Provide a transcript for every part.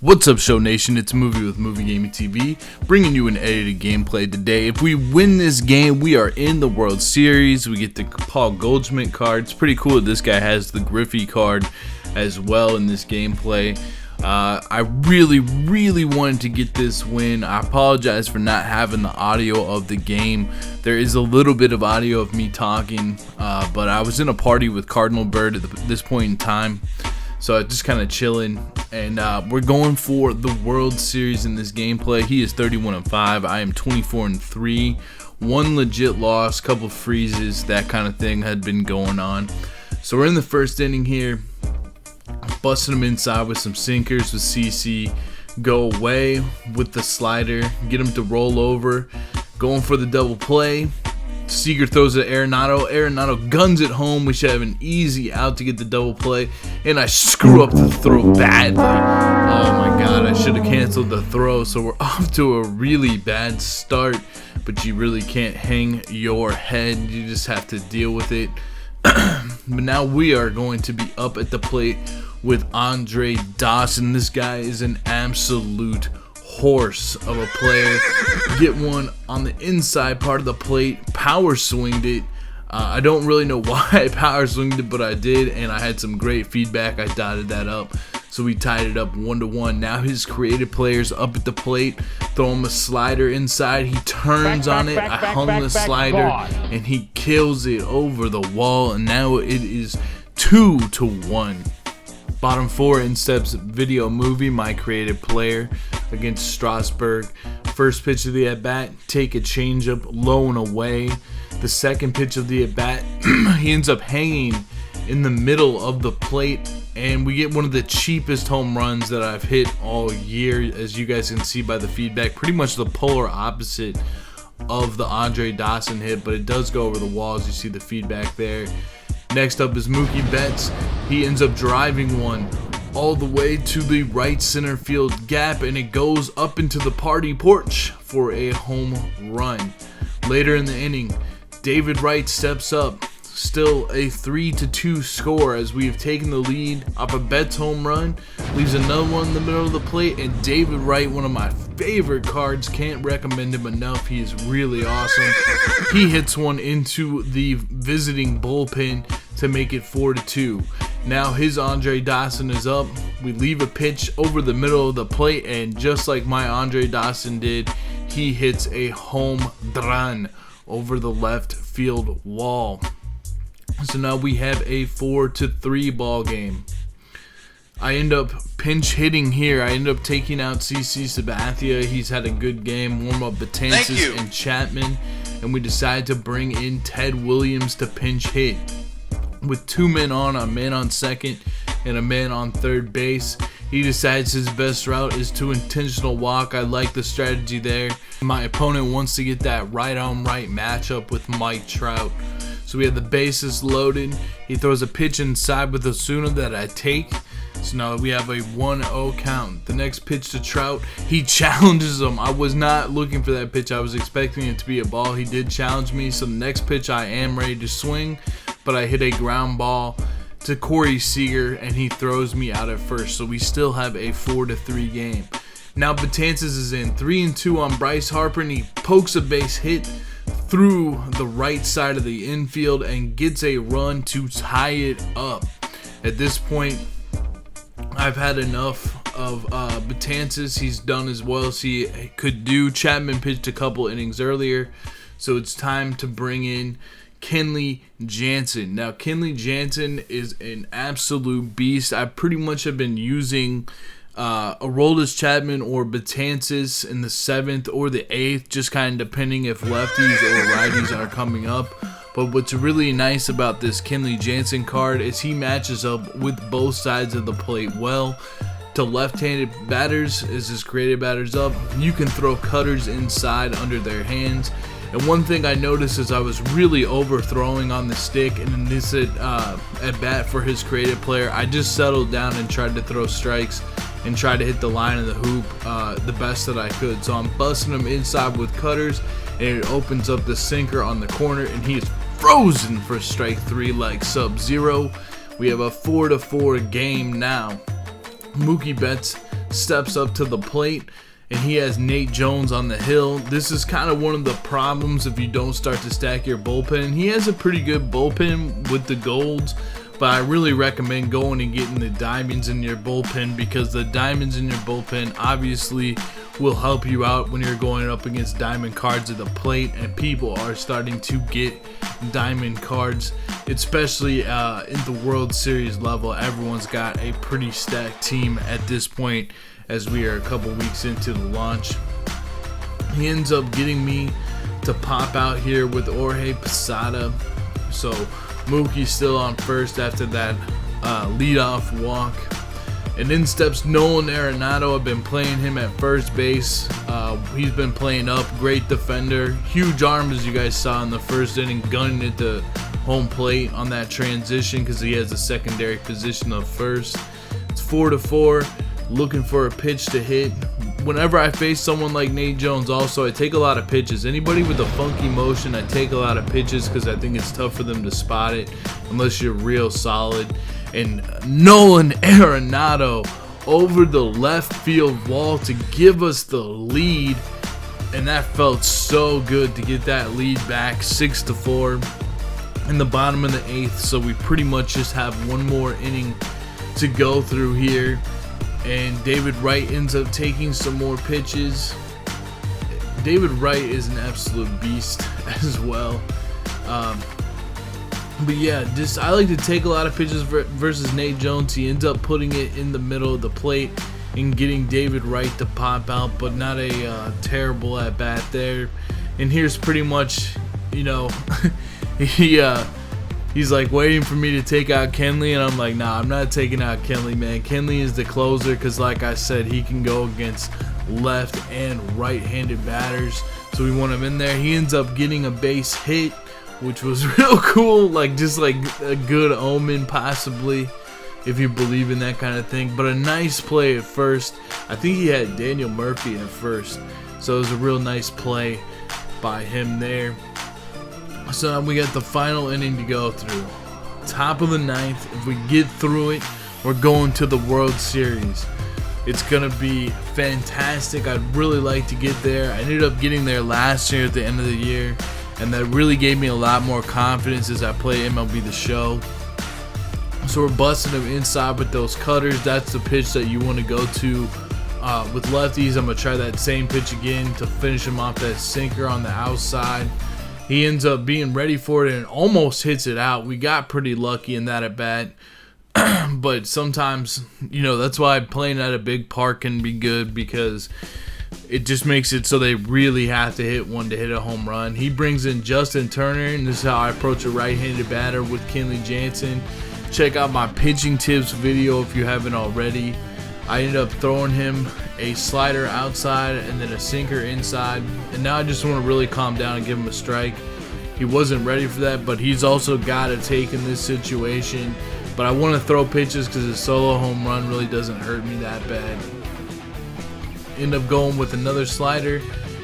What's up, Show Nation? It's Movie with Movie Gaming TV, bringing you an edited gameplay today. If we win this game, we are in the World Series. We get the Paul Goldschmidt card. It's pretty cool that this guy has the Griffey card as well in this gameplay. I really wanted to get this win. I apologize for not having the audio of the game. There is a little bit of audio of me talking, but I was in a party with Cardinal Bird at this point in time. So just kind of chilling, and we're going for the World Series in this gameplay. He is 31-5. I am 24-3. One legit loss, couple freezes, that kind of thing had been going on. So we're in the first inning here, busting him inside with some sinkers with CC. Go away with the slider, get him to roll over, going for the double play. Seager throws it to Arenado. Arenado guns it home. We should have an easy out to get the double play. And I screw up the throw badly. Oh my god, I should have canceled the throw. So we're off to a really bad start. But you really can't hang your head. You just have to deal with it. But now we are going to be up at the plate with Andre Dawson. This guy is an absolute horse of a player. Get one on the inside part of the plate, power swinged it. I don't really know why I power swinged it, but I did, and I had some great feedback. I dotted that up, so we tied it up 1-1. Now his creative players up at the plate, throw him a slider inside. He turns on it. I hung the slider, and he kills it over the wall, and now it is 2-1. Bottom four in steps video movie, my creative player against Strasburg. First pitch of the at-bat, take a changeup, low and away. The second pitch of the at-bat, he ends up hanging in the middle of the plate, and we get one of the cheapest home runs that I've hit all year, as you guys can see by the feedback. Pretty much the polar opposite of the Andre Dawson hit, but it does go over the wall, as you see the feedback there. Next up is Mookie Betts. He ends up driving one all the way to the right center field gap, and it goes up into the party porch for a home run. Later in the inning, David Wright steps up. Still a 3-2 score, as we have taken the lead off a Betts home run. Leaves another one in the middle of the plate, and David Wright, one of my favorite cards, can't recommend him enough. He is really awesome. He hits one into the visiting bullpen to make it 4-2. Now his Andre Dawson is up. We leave a pitch over the middle of the plate, and just like my Andre Dawson did, he hits a home run over the left field wall. So now we have a 4-3 ball game. I end up pinch hitting here. I end up taking out CC Sabathia. He's had a good game. Warm up Betances and Chapman. And we decide to bring in Ted Williams to pinch hit. With two men on, a man on second and a man on third base. He decides his best route is to intentional walk. I like the strategy there. My opponent wants to get that right on right matchup with Mike Trout. So we have the bases loaded. He throws a pitch inside with Osuna that I take. So now we have a 1-0 count. The next pitch to Trout, he challenges him. I was not looking for that pitch. I was expecting it to be a ball. He did challenge me. So the next pitch I am ready to swing, but I hit a ground ball to Corey Seager, and he throws me out at first. So we still have a 4-3 game. Now Betances is in 3-2 on Bryce Harper, and he pokes a base hit through the right side of the infield and gets a run to tie it up. At this point, I've had enough of Betances. He's done as well as he could do. Chapman pitched a couple innings earlier, so it's time to bring in Kenley Jansen. Now, Kenley Jansen is an absolute beast. I pretty much have been using Aroldis Chapman or Betances in the 7th or the 8th, just kind of depending if lefties or righties are coming up. But what's really nice about this Kenley Jansen card is he matches up with both sides of the plate well. To left-handed batters, as his creative batters up, you can throw cutters inside under their hands. And one thing I noticed is I was really overthrowing on the stick, and in this at bat for his creative player, I just settled down and tried to throw strikes and tried to hit the line of the hoop the best that I could. So I'm busting him inside with cutters, and it opens up the sinker on the corner, and he is frozen for strike 3 like Sub-Zero. We have a 4-4 game now. Mookie Betts steps up to the plate, and he has Nate Jones on the hill. This is kind of one of the problems if you don't start to stack your bullpen. He has a pretty good bullpen with the golds, but I really recommend going and getting the diamonds in your bullpen, because the diamonds in your bullpen obviously will help you out when you're going up against diamond cards at the plate, and people are starting to get diamond cards, especially in the World Series level. Everyone's got a pretty stacked team at this point as we are a couple weeks into the launch. He ends up getting me to pop out here with Jorge Posada. So Mookie's still on first after that leadoff walk. And in steps Nolan Arenado. I've been playing him at first base. He's been playing up. Great defender. Huge arm, as you guys saw in the first inning, gunning at the home plate on that transition because he has a secondary position of first. It's 4-4. Looking for a pitch to hit. Whenever I face someone like Nate Jones, also, I take a lot of pitches. Anybody with a funky motion, I take a lot of pitches because I think it's tough for them to spot it unless you're real solid. And Nolan Arenado over the left field wall to give us the lead, and that felt so good to get that lead back, 6-4 in the bottom of the 8th. So we pretty much just have one more inning to go through here, and David Wright ends up taking some more pitches. David Wright is an absolute beast as well. But yeah, just I like to take a lot of pitches versus Nate Jones. He ends up putting it in the middle of the plate and getting David Wright to pop out, but not a terrible at bat there. And here's pretty much, you know, he's like waiting for me to take out Kenley, and I'm like, nah, I'm not taking out Kenley, man. Kenley is the closer because, like I said, he can go against left and right-handed batters, so we want him in there. He ends up getting a base hit, which was real cool, like just like a good omen possibly, if you believe in that kind of thing. But a nice play at first. I think he had Daniel Murphy at first, so it was a real nice play by him there. So now we got the final inning to go through. Top of the 9th. If we get through it, we're going to the World Series. It's going to be fantastic. I'd really like to get there. I ended up getting there last year at the end of the year, and that really gave me a lot more confidence as I play MLB The Show. So we're busting them inside with those cutters. That's the pitch that you want to go to with lefties. I'm going to try that same pitch again to finish him off, that sinker on the outside. He ends up being ready for it and almost hits it out. We got pretty lucky in that at bat. But sometimes, you know, that's why playing at a big park can be good, because it just makes it so they really have to hit one to hit a home run. He brings in Justin Turner, and this is how I approach a right-handed batter with Kenley Jansen. Check out my pitching tips video if you haven't already. I ended up throwing him a slider outside and then a sinker inside, and now I just want to really calm down and give him a strike. He wasn't ready for that, but he's also got to take in this situation. But I want to throw pitches because his solo home run really doesn't hurt me that bad. End up going with another slider.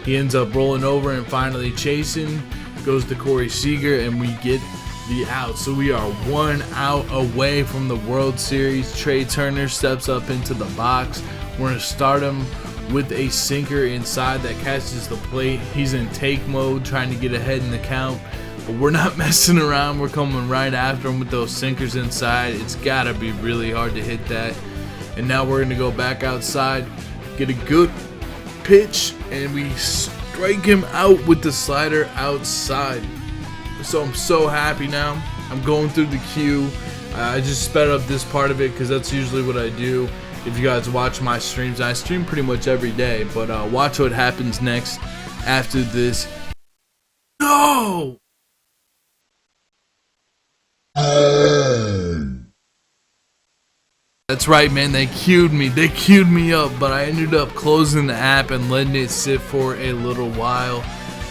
He ends up rolling over and finally chasing. Goes to Corey Seager, and we get the out. So we are 1 out away from the World Series. Trey Turner steps up into the box. We're going to start him with a sinker inside that catches the plate. He's in take mode, trying to get ahead in the count, but we're not messing around. We're coming right after him with those sinkers inside. It's got to be really hard to hit that. And now we're going to go back outside, get a good pitch, and we strike him out with the slider outside. So I'm so happy now. I'm going through the queue. I just sped up this part of it because that's usually what I do. If you guys watch my streams, I stream pretty much every day, but watch what happens next after this. No! That's right, man. They queued me. They queued me up, but I ended up closing the app and letting it sit for a little while.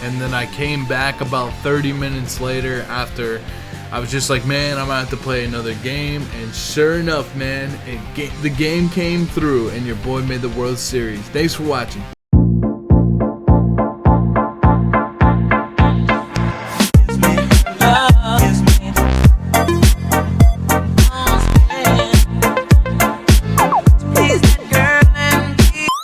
And then I came back about 30 minutes later after I was just like, man, I'm going to have to play another game. And sure enough, man, the game came through and your boy made the World Series. Thanks for watching.